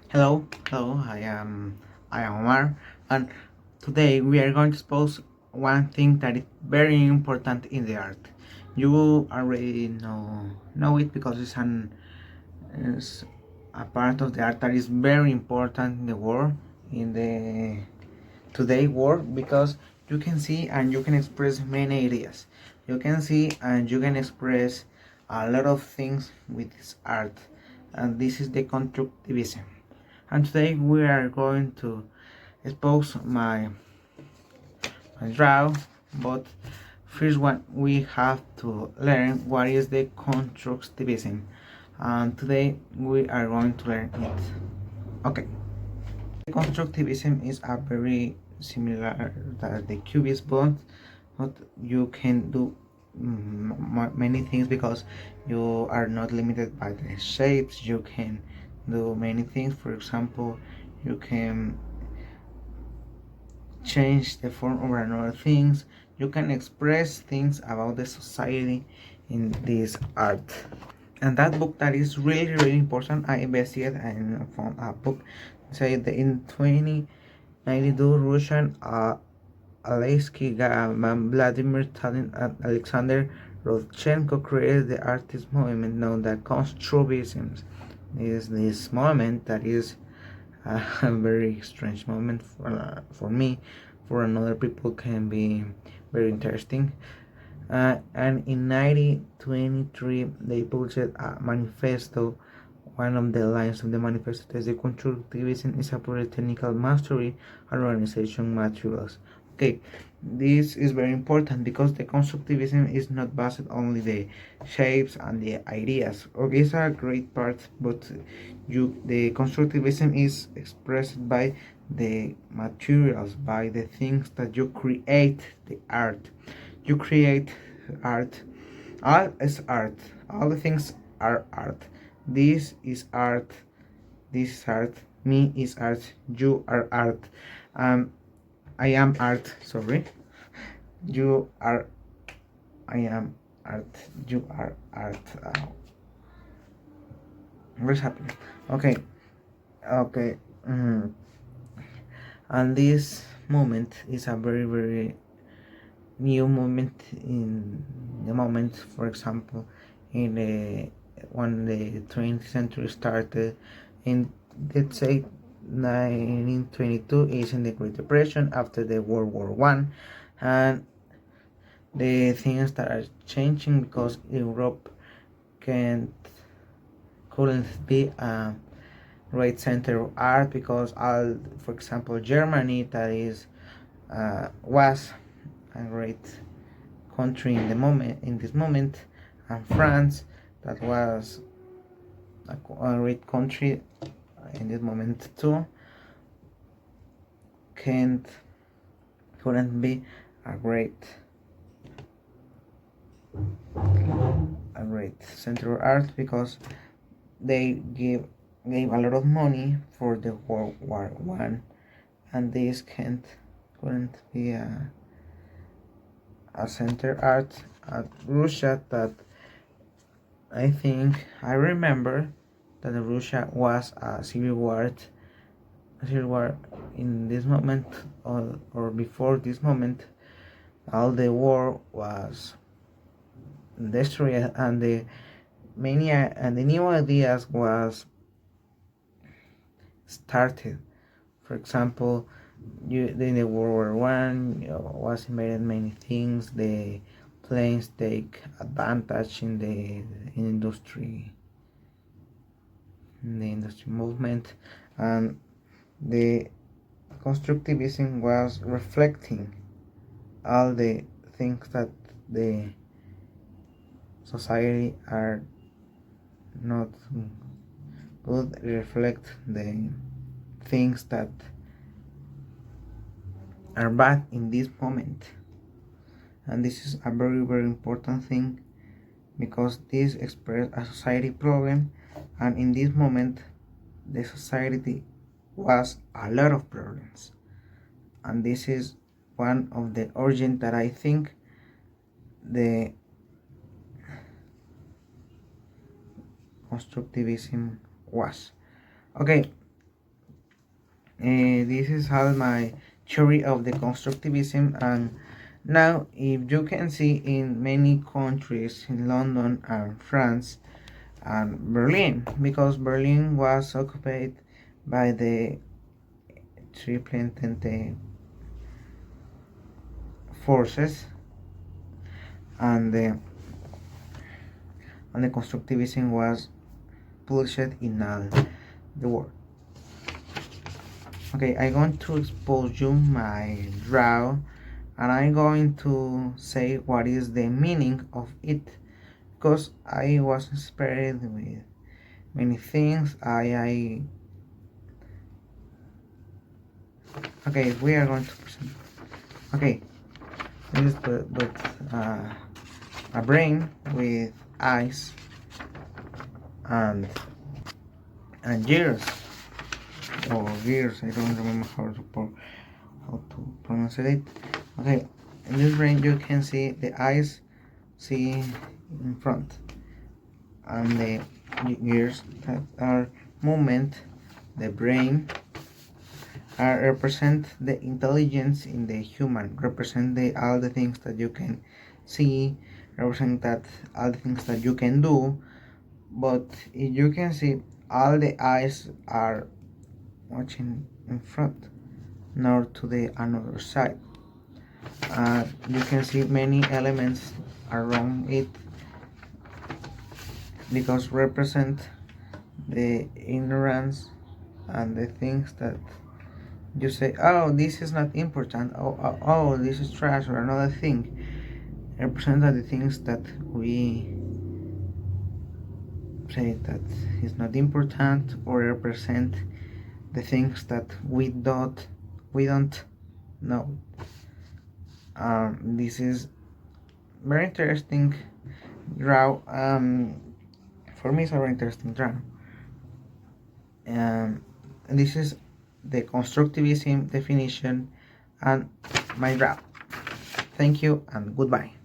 Hello. I am Omar, and today we are going to expose one thing that is very important in the art. You already know it because it's a part of the art that is very important in the world, in the today world, because you can see and you can express many ideas. You can see and you can express a lot of things with this art, and this is the constructivism. And today we are going to expose my draw, but first one we have to learn what is the constructivism, and today we are going to learn it. Okay, constructivism is a very similar to the cubism, but you can do many things because you are not limited by the shapes. You can do many things. For example, you can change the form of another things. You can express things about the society in this art. And that book that is really important, I investigated and found a book say that in 2092 Russian Alexei Gaman, Vladimir Stalin, and Alexander Rodchenko created the artist movement known as constructivism. Is this moment that is a very strange moment for me. For another people can be very interesting. And in 1923 they published a manifesto. One of the lines of the manifesto is the constructivism is a technical mastery and organization materials. Okay, this is very important because the constructivism is not based only the shapes and the ideas. Okay, it's a great part, but the constructivism is expressed by the materials, by the things that you create the art. You create art. All is art. All the things are art. This is art. This is art. Me is art. You are art. Um, I am art. Sorry. You are. I am art. You are art. What's happening? Okay. Okay. And this moment is a very new moment in the moment. For example, in the when the 20th century started, in let's say 1922 is in the Great Depression after the World War One, and the things that are changing because Europe can't couldn't be a great center of art because all, for example, Germany that is was a great country in this moment, and France that was a great country in this moment too can't couldn't be a great center of art because they gave a lot of money for the World War One, and this couldn't be a center art at Russia. That I think I remember that Russia was a civil war in this moment, or before this moment. All the war was destroyed, and the mania and the new ideas was started. For example, in the World War One was invented many things. The planes take advantage in the industry movement, and the constructivism was reflecting all the things that the society are not good, reflect the things that are bad in this moment. And this is a very important thing because this expresses a society problem, and in this moment the society was a lot of problems, and this is one of the origin that I think the constructivism was. Okay, This is all my theory of the constructivism. And now, if you can see in many countries, in London and France and Berlin, because Berlin was occupied by the Triple Entente forces, and the constructivism was published in all the world. Okay, I'm going to expose you my draw, and I'm going to say what is the meaning of it, because I was inspired with many things. Okay, we are going to present. Okay, this is a brain with eyes and ears or gears. I don't remember how to pronounce it. Okay, in this brain you can see the eyes see in front, and the gears that are movement. The brain represent the intelligence in the human, represent all the things that you can see, represent that all the things that you can do. But if you can see, all the eyes are watching in front, not to the another side. You can see many elements around it, because represent the ignorance and the things that you say, oh, this is not important, oh, this is trash, or another thing. Represent the things that we say that is not important, or represent the things that we don't know. This is very interesting draw. For me, it's a very interesting draw. This is the constructivism definition and my draw. Thank you and goodbye.